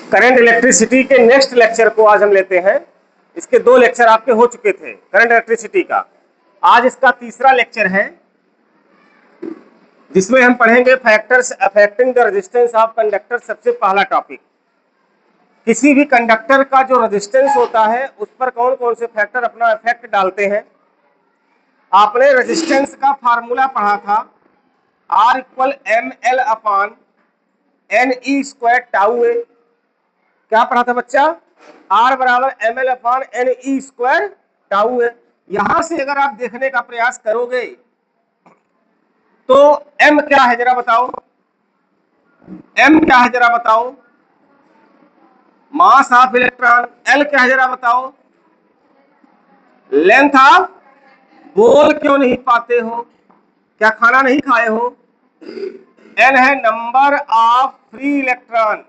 Current electricity के next lecture को आज हम लेते हैं। इसके 2 लेक्चर आपके हो चुके थे करंट इलेक्ट्रिसिटी का। आज इसका तीसरा लेक्चर है जिसमें हम पढ़ेंगे factors affecting the resistance of conductor. सबसे पहला टॉपिक, किसी भी कंडक्टर का जो रेजिस्टेंस होता है उस पर कौन कौन से फैक्टर अपना इफेक्ट डालते हैं। आपने रेजिस्टेंस का फार्मूला पढ़ा था, R equal ml upon NE square tau A. क्या पढ़ा था बच्चा? R बराबर ml upon NE square tau A. यहां से अगर आप देखने का प्रयास करोगे तो m क्या है जरा बताओ, m क्या है जरा बताओ, मास ऑफ इलेक्ट्रॉन। l क्या है जरा बताओ, लेंथ ऑफ। बोल क्यों नहीं पाते हो, क्या खाना नहीं खाए हो? n है number of free electron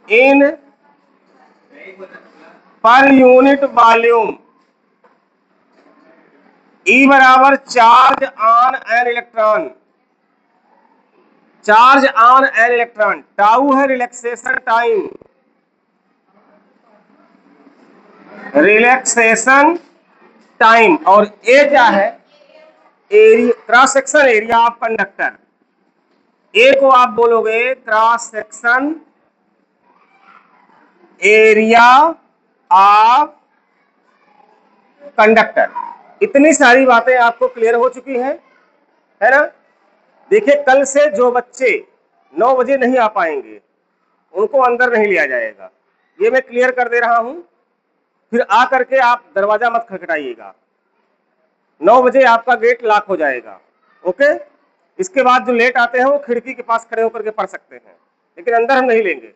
in per unit volume. E बराबर charge on N electron, charge on N electron. Tau है रिलैक्सेशन टाइम, रिलैक्सेशन टाइम। और ए क्या है? Area, cross section area of conductor. A को आप बोलोगे cross section area of conductor. इतनी सारी बातें आपको क्लियर हो चुकी हैं, है ना? देखिए, कल से जो बच्चे 9 बजे नहीं आ पाएंगे उनको अंदर नहीं लिया जाएगा, ये मैं क्लियर कर दे रहा हूं। फिर आ करके आप दरवाजा मत खटखटाइएगा, 9 बजे आपका गेट लॉक हो जाएगा। ओके? इसके बाद जो लेट आते हैं वो खिड़की के पास खड़े होकर के पढ़ सकते हैं, लेकिन अंदर हम नहीं लेंगे।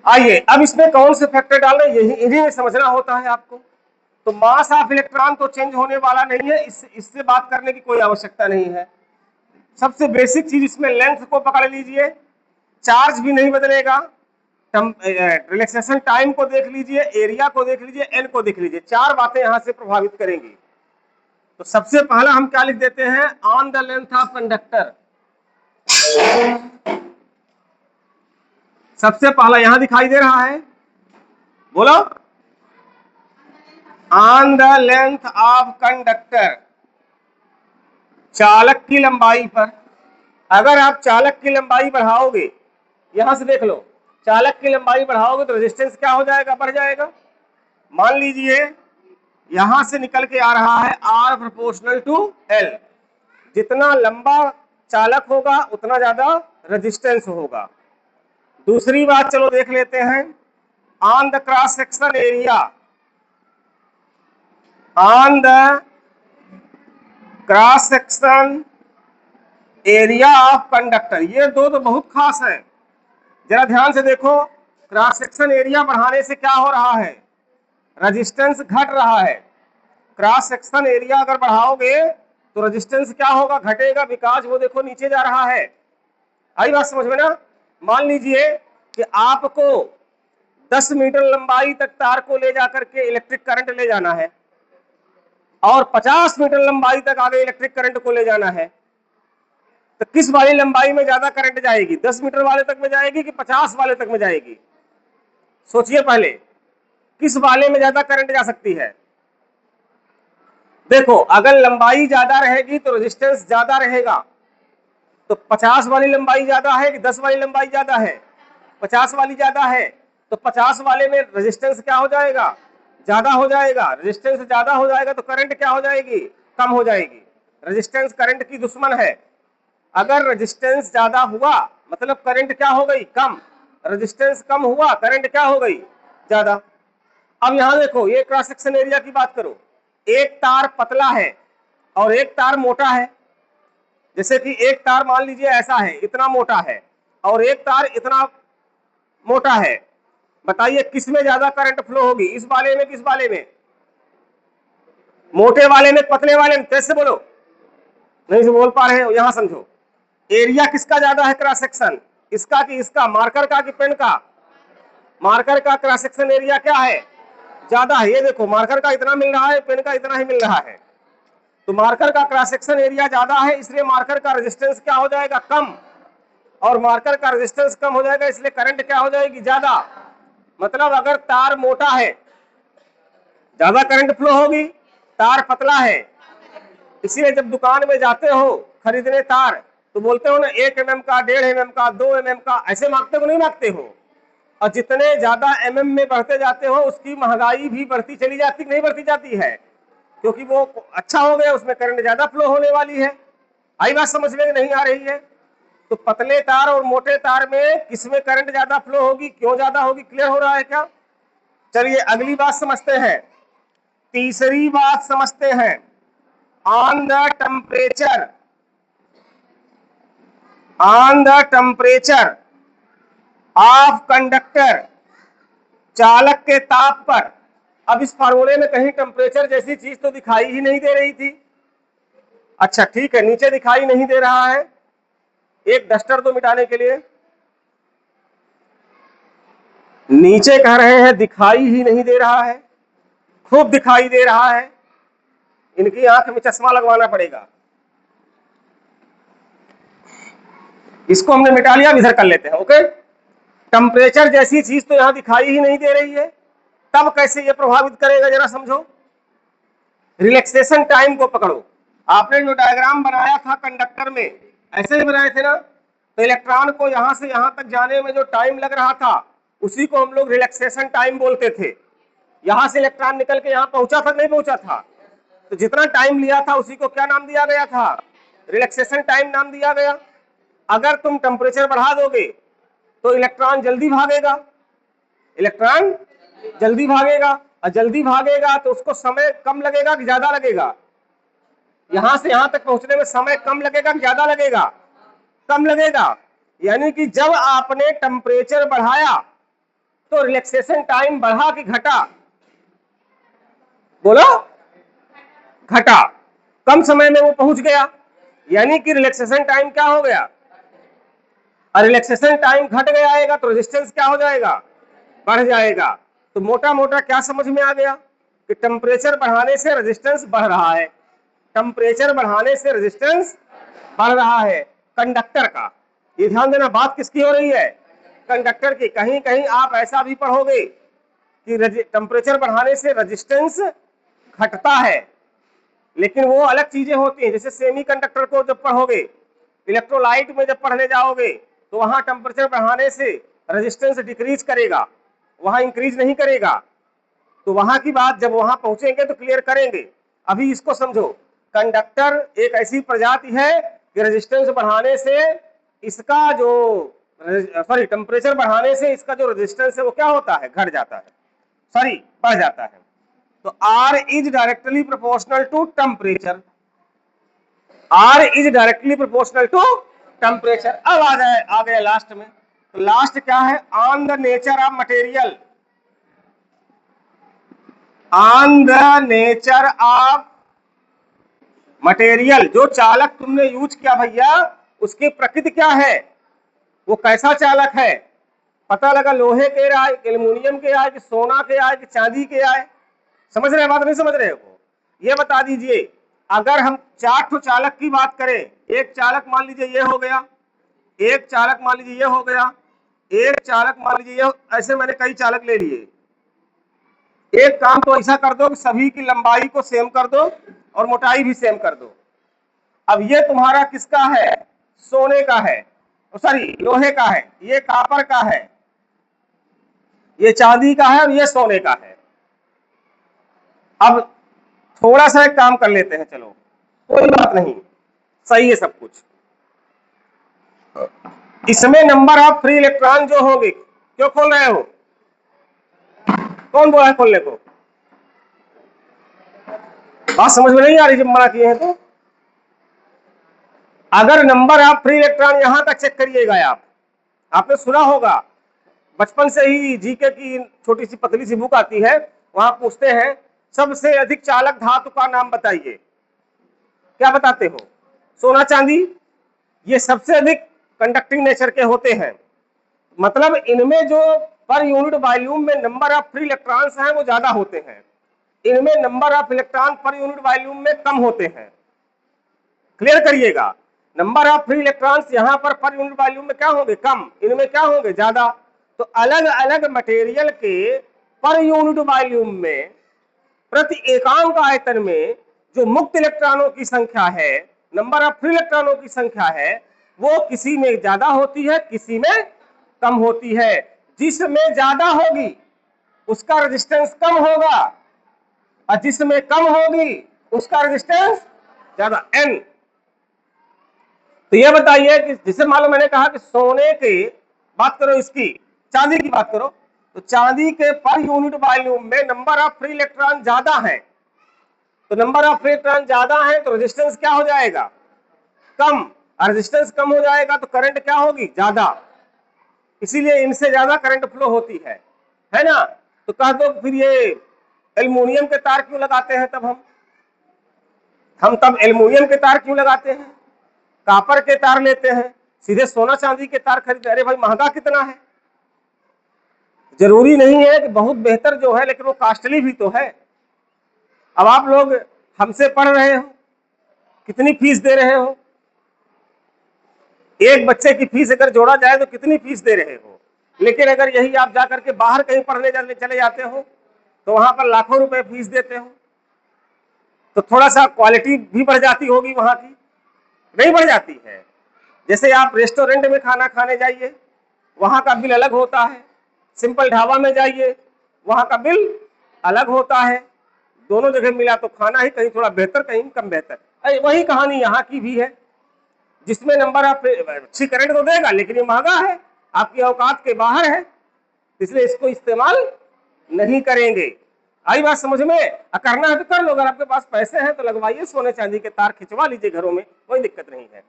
आइए, अब इसमें कौन से फैक्टर डाल रहे हैं यही इन्हीं में समझना होता है आपको। तो मास ऑफ इलेक्ट्रॉन तो चेंज होने वाला नहीं है, इससे बात करने की कोई आवश्यकता नहीं है। सबसे बेसिक चीज इसमें लेंथ को पकड़ लीजिए, चार्ज भी नहीं बदलेगा, रिलैक्सेशन टाइम को देख लीजिए, एरिया को देख लीजिए, एन को देख लीजिए। 4 बातें यहां से प्रभावित करेंगी। तो सबसे पहला हम क्या लिख देते हैं? On the length of conductor. सबसे पहला यहां दिखाई दे रहा है, बोलो। On the length of conductor, चालक की लंबाई पर। अगर आप चालक की लंबाई बढ़ाओगे, यहां से देख लो, चालक की लंबाई बढ़ाओगे तो रेजिस्टेंस क्या हो जाएगा? बढ़ जाएगा। मान लीजिए यहां से निकल के आ रहा है R प्रोपोर्शनल टू L। जितना लंबा चालक होगा उतना ज्यादा रेजिस्टेंस होगा। दूसरी बात चलो देख लेते हैं, on the cross section area, on the cross section area of conductor. ये दो तो बहुत खास है, जरा ध्यान से देखो। क्रॉस सेक्शन एरिया बढ़ाने से क्या हो रहा है? रेजिस्टेंस घट रहा है। क्रॉस सेक्शन एरिया अगर बढ़ाओगे तो रेजिस्टेंस क्या होगा? घटेगा, बिकॉज वो देखो नीचे जा रहा है। आई बात समझ में ना? मान लीजिए कि आपको 10 मीटर लंबाई तक तार को ले जाकर के इलेक्ट्रिक करंट ले जाना है और 50 मीटर लंबाई तक आगे इलेक्ट्रिक करंट को ले जाना है, तो किस वाली लंबाई में ज्यादा करंट जाएगी? 10 मीटर वाले तक में जाएगी कि 50 वाले तक में जाएगी? सोचिए पहले, किस वाले में ज्यादा करंट जा सकती है? देखो, अगर लंबाई ज्यादा रहेगी तो रेजिस्टेंस ज्यादा रहेगा। तो 50 वाली लंबाई ज्यादा है कि 10 वाली लंबाई ज्यादा है? 50 वाली ज्यादा है। तो 50 वाले में रेजिस्टेंस क्या हो जाएगा? ज्यादा हो जाएगा। रेजिस्टेंस ज्यादा हो जाएगा तो करंट क्या हो जाएगी? कम हो जाएगी। रेजिस्टेंस करंट की दुश्मन है। अगर रेजिस्टेंस ज्यादा हुआ मतलब करंट क्या हो गई? कम। रेजिस्टेंस कम हुआ, करंट क्या हो गई? ज्यादा। अब यहां देखो, ये क्रॉस सेक्शन एरिया की बात करो। एक तार पतला है और एक तार मोटा है। जैसे कि एक तार मान लीजिए ऐसा है, इतना मोटा है, और एक तार इतना मोटा है। बताइए किस में ज्यादा करंट फ्लो होगी? इस वाले में, किस वाले में? मोटे वाले में, पतले वाले में? कैसे बोलो? नहीं से बोल पा रहे हो? यहां समझो, एरिया किसका ज्यादा है क्रॉस सेक्शन? इसका कि इसका? मार्कर का कि पेन का? मार्कर का क्रॉस सेक्शन एरिया क्या है? ज्यादा है। ये देखो, मार्कर का इतना मिल रहा है, पेन का इतना ही मिल रहा है। तो मार्कर का क्रॉस सेक्शन एरिया ज्यादा है, इसलिए मार्कर का रेजिस्टेंस क्या हो जाएगा? कम। और मार्कर का रेजिस्टेंस कम हो जाएगा, इसलिए करंट क्या हो जाएगी, ज्यादा। मतलब अगर तार मोटा है ज्यादा करंट फ्लो होगी, तार पतला है, इसीलिए जब दुकान में जाते हो खरीदने तार तो बोलते हो ना 1 mm का, 1.5 mm का, 2 mm का, ऐसे मांगते हो नहीं मांगते हो। और जितने ज्यादा mm में बढ़ते जाते हो उसकी महंगाई भी बढ़ती चली जाती, नहीं बढ़ती जाती है, क्योंकि वो अच्छा हो गया, उसमें करंट ज्यादा फ्लो होने वाली है। आई बात समझ में नहीं आ रही है? तो पतले तार और मोटे तार में किसमें करंट ज्यादा फ्लो होगी, क्यों ज्यादा होगी, क्लियर हो रहा है क्या? चलिए अगली बात समझते हैं, तीसरी बात समझते हैं। On the temperature of conductor, चालक के ताप पर। अब इस फार्मूले में कहीं टेम्परेचर जैसी चीज तो दिखाई ही नहीं दे रही थी। अच्छा ठीक है, नीचे दिखाई नहीं दे रहा है, एक डस्टर तो मिटाने के लिए, नीचे कह रहे हैं दिखाई ही नहीं दे रहा है, खूब दिखाई दे रहा है, इनकी आंख में चश्मा लगवाना पड़ेगा। इसको हमने मिटा लिया, इधर कर लेते हैं। ओके, टेम्परेचर जैसी चीज तो यहां दिखाई ही नहीं दे रही है, तब कैसे ये प्रभावित करेगा जरा समझो। रिलैक्सेशन टाइम को पकड़ो। आपने जो डायग्राम बनाया था कंडक्टर में, ऐसे ही बनाए थे ना, तो इलेक्ट्रॉन को यहां से यहां तक जाने में जो टाइम लग रहा था उसी को हम लोग रिलैक्सेशन टाइम बोलते थे। यहां से इलेक्ट्रॉन निकल के यहां पहुंचा था नहीं पहुंचा था, तो जितना टाइम लिया था उसी को क्या नाम दिया गया था, रिलैक्सेशन टाइम नाम दिया गया। अगर तुम टेम्परेचर बढ़ा दोगे तो इलेक्ट्रॉन जल्दी भागेगा, इलेक्ट्रॉन जल्दी भागेगा, और जल्दी भागेगा तो उसको समय कम लगेगा कि ज्यादा लगेगा, यहां से यहां तक पहुंचने में समय कम लगेगा कि ज्यादा लगेगा, कम लगेगा। यानी कि जब आपने टेम्परेचर बढ़ाया तो रिलैक्सेशन टाइम बढ़ा कि घटा, बोलो, घटा, कम समय में वो पहुंच गया, यानी कि रिलैक्सेशन टाइम क्या हो गया, और रिलैक्सेशन टाइम घट गया तो रेजिस्टेंस क्या हो जाएगा, बढ़ जाएगा। तो मोटा मोटा क्या समझ में आ गया कि टेम्परेचर बढ़ाने से रेजिस्टेंस बढ़ रहा है, टेम्परेचर बढ़ाने से रेजिस्टेंस बढ़ रहा है कंडक्टर का। ये ध्यान देना, बात किसकी हो रही है, कंडक्टर की। कहीं कहीं आप ऐसा भी पढ़ोगे कि टेम्परेचर बढ़ाने से रेजिस्टेंस घटता है, लेकिन वो अलग चीजें होती हैं। जैसे सेमीकंडक्टर को जब पढ़ोगे, इलेक्ट्रोलाइट में जब पढ़ने जाओगे तो वहां टेम्परेचर बढ़ाने से रेजिस्टेंस डिक्रीज करेगा, वहां इंक्रीज नहीं करेगा। तो वहां की बात जब वहां पहुंचेंगे तो क्लियर करेंगे। अभी इसको समझो, कंडक्टर एक ऐसी प्रजाति है कि रेजिस्टेंस बढ़ाने से इसका जो टेम्परेचर बढ़ाने से इसका जो रेजिस्टेंस है वो क्या होता है, घट जाता है, बढ़ जाता है। तो R is directly proportional to temperature, R is directly proportional to temperature. अब आ गया लास्ट में, तो लास्ट क्या है, on the nature of material, on the nature of material. जो चालक तुमने यूज किया भैया उसकी प्रकृति क्या है, वो कैसा चालक है, पता लगा लोहे के आए, एल्यूमिनियम के आए, कि सोना के आए, कि चांदी के आए, समझ रहे हैं बात नहीं समझ रहे हो, ये बता दीजिए। अगर हम 4 ठो चालक की बात करें, एक चालक मान लीजिए ये हो गया, एक चालक मान लीजिए ये हो गया, एक चालक मान लीजिए ये, ऐसे मैंने कई चालक ले लिए। एक काम तो ऐसा कर दो कि सभी की लंबाई को सेम कर दो और मोटाई भी सेम कर दो। अब ये तुम्हारा किसका है, सोने का है, सॉरी लोहे का है, ये कॉपर का है, ये चांदी का है और ये सोने का है। अब थोड़ा सा एक काम कर लेते हैं, चलो कोई बात नहीं, सही है सब कुछ। इसमें नंबर ऑफ फ्री इलेक्ट्रॉन जो होंगे, क्यों खोल रहे हो, कौन बोला है खोलने को, बात समझ में नहीं आ रही जब मना किए हैं तो। अगर नंबर ऑफ फ्री इलेक्ट्रॉन यहां तक चेक करिएगा आप, आपने सुना होगा बचपन से ही, जीके की छोटी सी पतली सी बुक आती है, वहां पूछते हैं सबसे अधिक चालक धातु का नाम बताइए, क्या बताते हो, सोना चांदी, ये सबसे अधिक कंडक्टिंग नेचर के होते हैं। मतलब इनमें जो पर यूनिट वॉल्यूम में नंबर ऑफ फ्री इलेक्ट्रॉन्स हैं वो ज्यादा होते हैं, इनमें नंबर ऑफ इलेक्ट्रॉन पर यूनिट वॉल्यूम में कम होते हैं। क्लियर करिएगा, नंबर ऑफ फ्री इलेक्ट्रॉन्स यहाँ पर पर यूनिट वॉल्यूम में क्या होंगे, कम, इनमें क्या होंगे, ज्यादा। तो अलग अलग मटेरियल के पर यूनिट वॉल्यूम में प्रति एकांक आयतन में जो मुक्त इलेक्ट्रॉनों की संख्या है, नंबर ऑफ फ्री इलेक्ट्रॉनों की संख्या है, वो किसी में ज्यादा होती है, किसी में कम होती है। जिसमें ज्यादा होगी उसका रेजिस्टेंस कम होगा और जिसमें कम होगी उसका रेजिस्टेंस ज्यादा, एन। तो ये बताइए कि जिसे मालूम, मैंने कहा कि सोने की बात करो, इसकी चांदी की बात करो, तो चांदी के पर यूनिट वॉल्यूम में नंबर ऑफ फ्री इलेक्ट्रॉन ज्यादा है, तो नंबर ऑफ फ्री इलेक्ट्रॉन ज्यादा है तो रेजिस्टेंस क्या हो जाएगा, कम, और रेजिस्टेंस कम हो जाएगा तो करंट क्या होगी, ज्यादा। इसीलिए इनसे ज्यादा करंट फ्लो होती है ना। तो कह दो फिर ये एल्युमिनियम के तार क्यों लगाते हैं, तब हम तब एल्युमिनियम के तार क्यों लगाते हैं, कापर के तार लेते हैं, सीधे सोना चांदी के तार खरीदते। अरे भाई महंगा कितना है, जरूरी नहीं है कि बहुत बेहतर जो है, लेकिन वो कॉस्टली भी तो है। अब आप लोग हमसे पढ़ रहे हो, कितनी फीस दे रहे हो, एक बच्चे की फीस अगर जोड़ा जाए तो कितनी फीस दे रहे हो। लेकिन अगर यही आप जाकर के बाहर कहीं पढ़ने चले जाते हो तो वहां पर लाखों रुपए फीस देते हो, तो थोड़ा सा क्वालिटी भी बढ़ जाती होगी वहां की, नहीं बढ़ जाती है। जैसे आप रेस्टोरेंट में खाना खाने जाइए, वहां का बिल अलग होता है, सिंपल ढाबा में जाइए वहां का बिल अलग होता है। दोनों जगह मिला तो खाना ही कहीं थोड़ा बेहतर, कहीं कम बेहतर। वही कहानी यहाँ की भी है, जिसमें नंबर ऑफ अच्छी करंट तो देगा लेकिन ये महंगा है, आपकी औकात के बाहर है, इसलिए इसको इस्तेमाल नहीं करेंगे। आई बात समझ में? करना है तो कर लो, अगर आपके पास पैसे हैं तो लगवाइए, सोने चांदी के तार खिंचवा लीजिए घरों में, कोई दिक्कत नहीं है।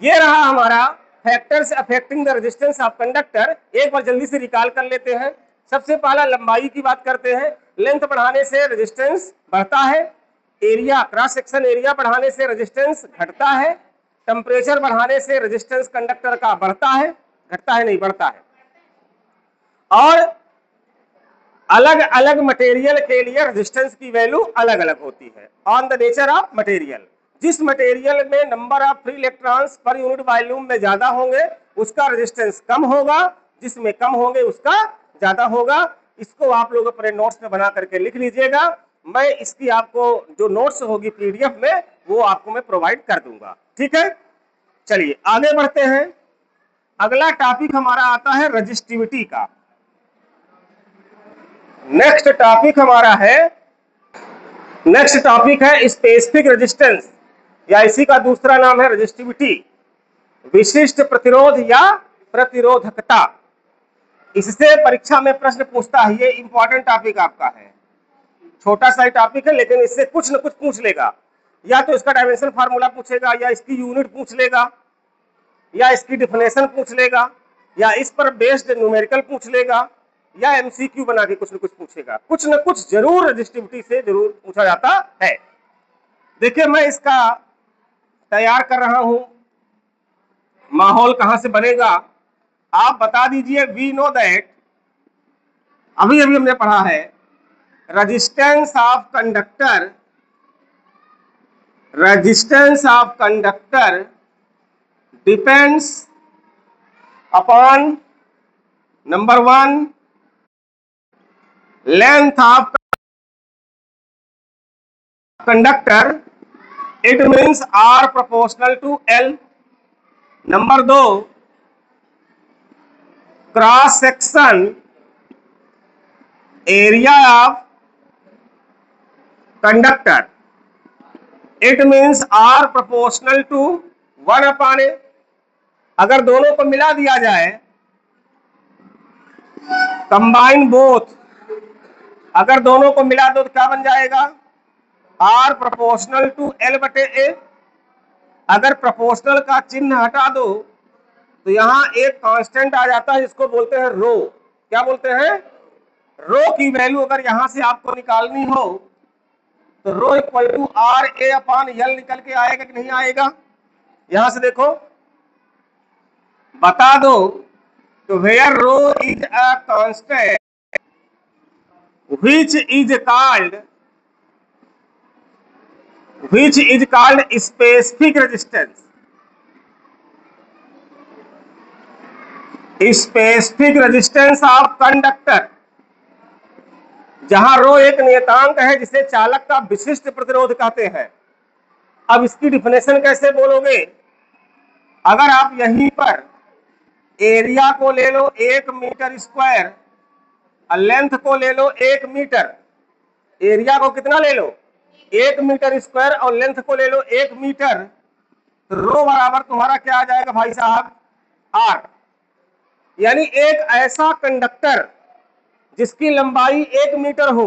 ये रहा हमारा factors affecting the resistance of conductor. एक बार जल्दी से रिकॉल कर लेते हैं। सबसे पहला लंबाई की बात करते हैं, लेंथ बढ़ाने से रेजिस्टेंस बढ़ता है, एरिया क्रॉस सेक्शन एरिया बढ़ाने से रेजिस्टेंस घटता है, टेम्परेचर बढ़ाने से रेजिस्टेंस कंडक्टर का बढ़ता है, घटता है नहीं बढ़ता है। और अलग अलग मटेरियल के लिए रेजिस्टेंस की वैल्यू अलग अलग होती है, on the nature of material. जिस मटेरियल में नंबर ऑफ फ्री इलेक्ट्रॉन्स पर यूनिट वॉल्यूम में ज्यादा होंगे उसका रेजिस्टेंस कम होगा, जिसमें कम होंगे उसका ज्यादा होगा। इसको आप लोग अपने नोट्स में बना करके लिख लीजिएगा, मैं इसकी आपको जो नोट्स होगी पीडीएफ में वो आपको मैं प्रोवाइड कर दूंगा, ठीक है। चलिए आगे बढ़ते हैं। अगला टॉपिक हमारा आता है रजिस्टिविटी का। नेक्स्ट टॉपिक है स्पेसिफिक रेजिस्टेंस, या इसी का दूसरा नाम है रजिस्टिविटी, विशिष्ट प्रतिरोध या प्रतिरोधकता। इससे परीक्षा में प्रश्न पूछता है, ये इंपॉर्टेंट टॉपिक आपका है, छोटा सा टॉपिक है लेकिन इससे कुछ न कुछ पूछ लेगा। या तो इसका डायमेंशन फार्मूला पूछेगा, या इसकी यूनिट पूछ लेगा, या इसकी डिफिनेशन पूछ लेगा, या इस पर बेस्ड न्यूमेरिकल पूछ लेगा, या एमसीक्यू बना के कुछ न कुछ पूछेगा। कुछ न कुछ जरूर रजिस्टिविटी से जरूर पूछा जाता है। देखिए मैं इसका तैयार कर रहा हूं, माहौल कहां से बनेगा आप बता दीजिए। वी नो दैट, अभी अभी हमने पढ़ा है, resistance of conductor depends upon number 1 length of conductor, it means R proportional to L। Number 2 cross section area of conductor, it means R proportional to 1/A। अगर दोनों को मिला दिया जाए, कंबाइन बोथ, अगर दोनों को मिला दो तो क्या बन जाएगा, R प्रोपोर्शनल टू L/A। अगर प्रोपोर्शनल का चिन्ह हटा दो तो यहां एक कांस्टेंट आ जाता है जिसको बोलते हैं रो। क्या बोलते हैं, रो की वैल्यू अगर यहां से आपको निकालनी हो तो रो इक्वल टू RA/L निकल के आएगा कि नहीं आएगा। यहां से देखो बता दो, तो where rho is a constant which is called specific resistance, specific resistance of conductor, जहां रो एक नियतांक है जिसे चालक का विशिष्ट प्रतिरोध कहते हैं। अब इसकी डिफिनेशन कैसे बोलोगे? अगर आप यहीं पर एरिया को ले लो 1 मीटर स्क्वायर और लेंथ को ले लो 1 मीटर, एरिया को कितना ले लो 1 मीटर स्क्वायर और लेंथ को ले लो 1 मीटर, तो रो बराबर तुम्हारा क्या आ जाएगा भाई साहब? आर। यानी एक ऐसा कंडक्टर जिसकी लंबाई 1 मीटर हो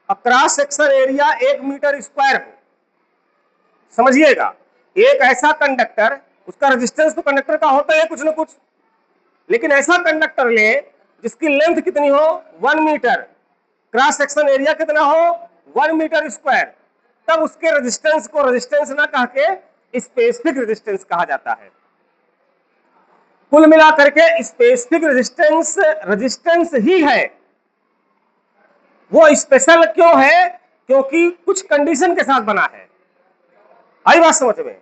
और cross section area 1 metre square हो। समझिएगा, एक ऐसा कंडक्टर, उसका रेजिस्टेंस तो कंडक्टर का होता है कुछ ना कुछ, लेकिन ऐसा कंडक्टर ले जिसकी लेंथ कितनी हो 1 मीटर, क्रॉस सेक्शन एरिया कितना हो 1 मीटर स्क्वायर, तब उसके रेजिस्टेंस को रेजिस्टेंस ना कह के स्पेसिफिक रेजिस्टेंस कहा जाता है। कुल मिलाकर के स्पेसिफिक रेजिस्टेंस रेजिस्टेंस ही है। वो स्पेशल क्यों है? क्योंकि कुछ कंडीशन के साथ बना है। आई बात समझ में?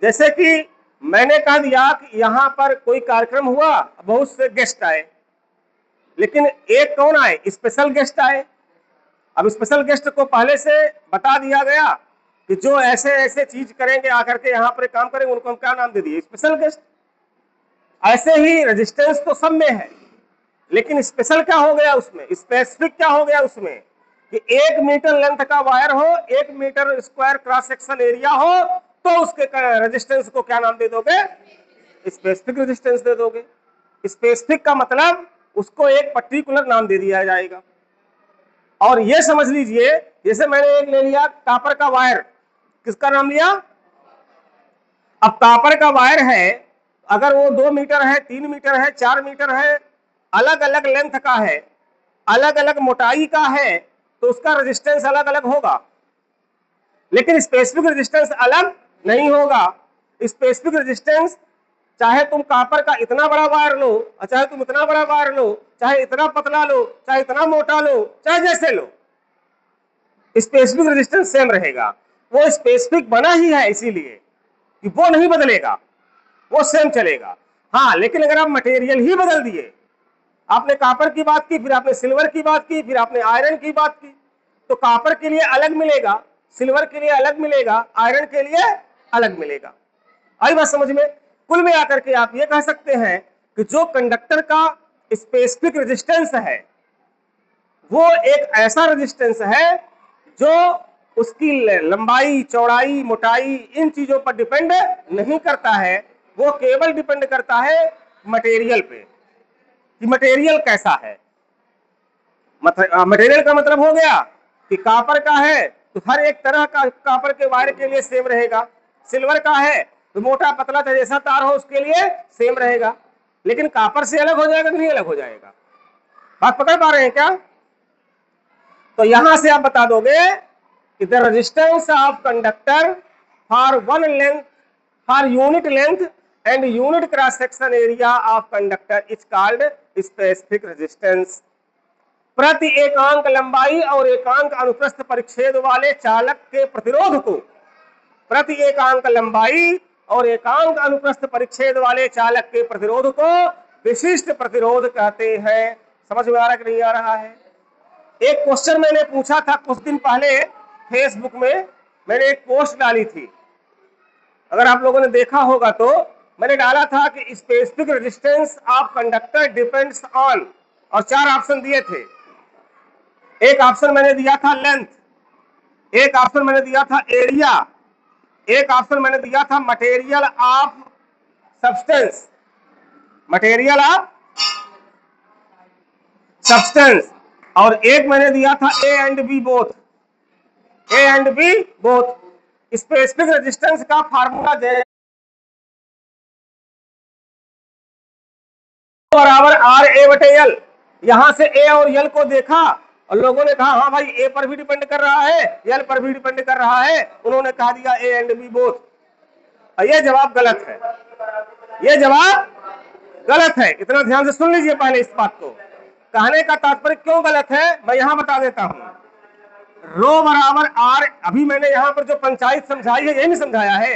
जैसे कि मैंने कह दिया कि यहां पर कोई कार्यक्रम हुआ, बहुत से गेस्ट आए, लेकिन एक कौन आए? स्पेशल गेस्ट आए। अब स्पेशल गेस्ट को पहले से बता दिया गया कि जो ऐसे ऐसे चीज करेंगे, आकर के यहाँ पर काम करेंगे, उनको हम क्या नाम दे दिए? Special guest. ऐसे ही रेजिस्टेंस तो सब में है, लेकिन स्पेशल क्या हो गया उसमें, स्पेसिफिक क्या हो गया उसमें, कि 1 मीटर लेंथ का वायर हो, 1 metre square cross section area हो, तो उसके रेजिस्टेंस को क्या नाम दे दोगे? स्पेसिफिक रेजिस्टेंस दे दोगे। स्पेसिफिक का मतलब उसको एक पर्टिकुलर नाम दे दिया जाएगा। और ये समझ लीजिए, जैसे मैंने एक ले लिया कॉपर का वायर, किसका नाम लिया? अब कॉपर का वायर है, अगर वो 2 मीटर है, 3 मीटर है, 4 मीटर है, अलग अलग लेंथ का है, अलग अलग मोटाई का है, तो उसका रेजिस्टेंस अलग अलग होगा, लेकिन स्पेसिफिक रेजिस्टेंस अलग नहीं होगा। स्पेसिफिक रेजिस्टेंस चाहे तुम कॉपर का इतना बड़ा वायर लो, और चाहे तुम इतना बड़ा वायर लो, चाहे इतना पतला लो, चाहे इतना मोटा लो, चाहे जैसे लो, स्पेसिफिक रेजिस्टेंस सेम रहेगा। वो स्पेसिफिक बना ही है इसीलिए कि वो नहीं बदलेगा, वो सेम चलेगा। हाँ, लेकिन अगर आप मटेरियल ही बदल दिए, आपने कॉपर की बात की, फिर आपने सिल्वर की बात की, फिर आपने आयरन की बात की, तो कॉपर के लिए अलग मिलेगा, सिल्वर के लिए अलग मिलेगा, आयरन के लिए अलग मिलेगा। आई बात समझ में? कुल में आकर के आप ये कह सकते हैं कि जो कंडक्टर का स्पेसिफिक रेजिस्टेंस है, वो एक ऐसा रेजिस्टेंस है जो उसकी लंबाई, चौड़ाई, मोटाई, इन चीजों पर डिपेंड नहीं करता है। वो केवल डिपेंड करता है मटेरियल पे कि मटेरियल कैसा है। मटेरियल का मतलब हो गया कि कॉपर का है तो हर एक तरह का कॉपर के वायर के लिए सेम रहेगा, सिल्वर का है तो मोटा पतला जैसा तार हो उसके लिए सेम रहेगा, लेकिन कॉपर से अलग हो जाएगा कि नहीं अलग हो जाएगा? बात पकड़ पा रहे हैं क्या? तो यहां से आप बता दोगे कि the resistance of conductor for one length, for unit length and unit cross section area of conductor is called specific resistance. प्रति एकांक लंबाई और एकांक अनुप्रस्थ परिच्छेद वाले चालक के प्रतिरोध को, प्रति एकांक लंबाई और एकांक अनुप्रस्थ परिच्छेद वाले चालक के प्रतिरोध को विशिष्ट प्रतिरोध कहते हैं। समझ में आ रहा है कि नहीं आ रहा है? एक क्वेश्चन मैंने पूछा था कुछ दिन पहले फेसबुक में, मैंने एक पोस्ट डाली थी, अगर आप लोगों ने देखा होगा तो मैंने डाला था कि specific resistance of conductor depends on, और 4 ऑप्शन दिए थे। एक ऑप्शन मैंने दिया था लेंथ, एक ऑप्शन मैंने दिया था एरिया, एक ऑप्शन मैंने दिया था material of substance, material of substance, और एक मैंने दिया था A and B both, A and B both. Specific resistance का फार्मूला बराबर आर ए बटे एल। यहां से ए और एल को देखा और लोगों ने कहा हाँ भाई ए पर भी डिपेंड कर रहा है, एल पर भी डिपेंड कर रहा है, उन्होंने कहा दिया ए एंड बी बोथ। ये जवाब गलत है, ये जवाब गलत है। इतना ध्यान से सुन लीजिए पहले इस बात को। कहने का तात्पर्य क्यों गलत है मैं यहां बता देता हूं। रो बराबर आर, अभी मैंने यहां पर जो पंचायत समझाई है यही नहीं समझाया है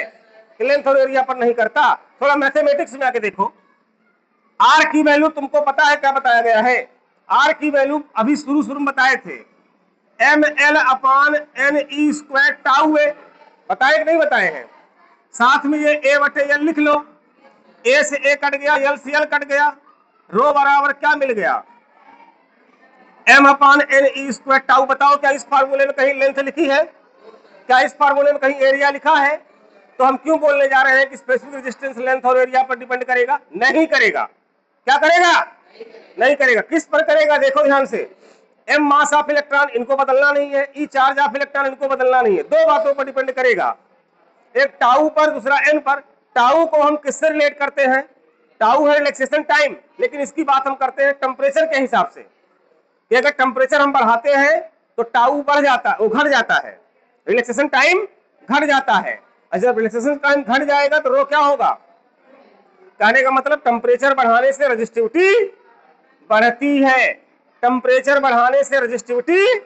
कि लेंथ और एरिया पर नहीं करता। थोड़ा मैथमेटिक्स में आके देखो, आर की वैल्यू तुमको पता है क्या बताया गया है? आर की वैल्यू अभी शुरू शुरू में बताए थे, एम एल अपान एन ई स्क्वायर टाउ है, बताए कि नहीं बताए हैं? साथ में ये ए बटे एल लिख लो, ए से ए कट गया, एल से एल कट गया, रो बराबर क्या मिल गया? एम अपान एन ई स्क्वायर टाउ। बताओ क्या इस फार्मूले में कहीं लेंथ लिखी है? क्या इस फार्मूले में कहीं एरिया लिखा है? तो हम क्यों बोलने जा रहे हैं कि स्पेसिफिक रेजिस्टेंस लेंथ और एरिया पर डिपेंड करेगा? नहीं करेगा। क्या करेगा? नहीं करेगा। किस पर करेगा? देखो ध्यान से, एम मास ऑफ इलेक्ट्रॉन, इनको बदलना नहीं है, ई चार्ज ऑफ इलेक्ट्रॉन, इनको बदलना नहीं है। दो बातों पर डिपेंड करेगा, एक टाउ पर, दूसरा एन पर। टाउ को हम किससे रिलेट करते हैं? टाउ है रिलैक्सेशन टाइम, लेकिन इसकी बात हम करते हैं टेम्परेचर के हिसाब से, कि अगर टेम्परेचर हम बढ़ाते हैं तो टाउ बढ़ जाता है, वो घट जाता है, रिलैक्सेशन टाइम घट जाता है। और जब रिलैक्सेशन टाइम घट जाएगा तो रो क्या होगा? कहने का मतलब टेम्परेचर बढ़ाने से रेजिस्टिविटी बढ़ती है, टेम्परेचर बढ़ाने से रेजिस्टिविटी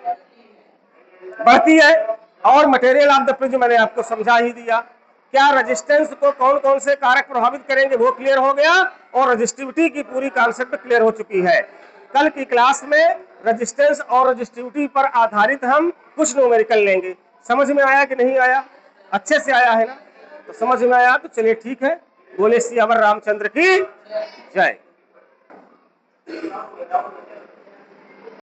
बढ़ती है। और मटेरियल ऑफ द फ्रिज मैंने आपको समझा ही दिया। क्या रेजिस्टेंस को कौन कौन से कारक प्रभावित करेंगे वो क्लियर हो गया, और रेजिस्टिविटी की पूरी कॉन्सेप्ट क्लियर हो चुकी है। कल की क्लास में रेजिस्टेंस और रेजिस्टिविटी पर आधारित हम कुछ न्यूमेरिकल लेंगे। समझ में आया कि नहीं आया? अच्छे से आया है ना? तो समझ में आया तो चलिए ठीक है। बोले सियावर रामचंद्र की जय।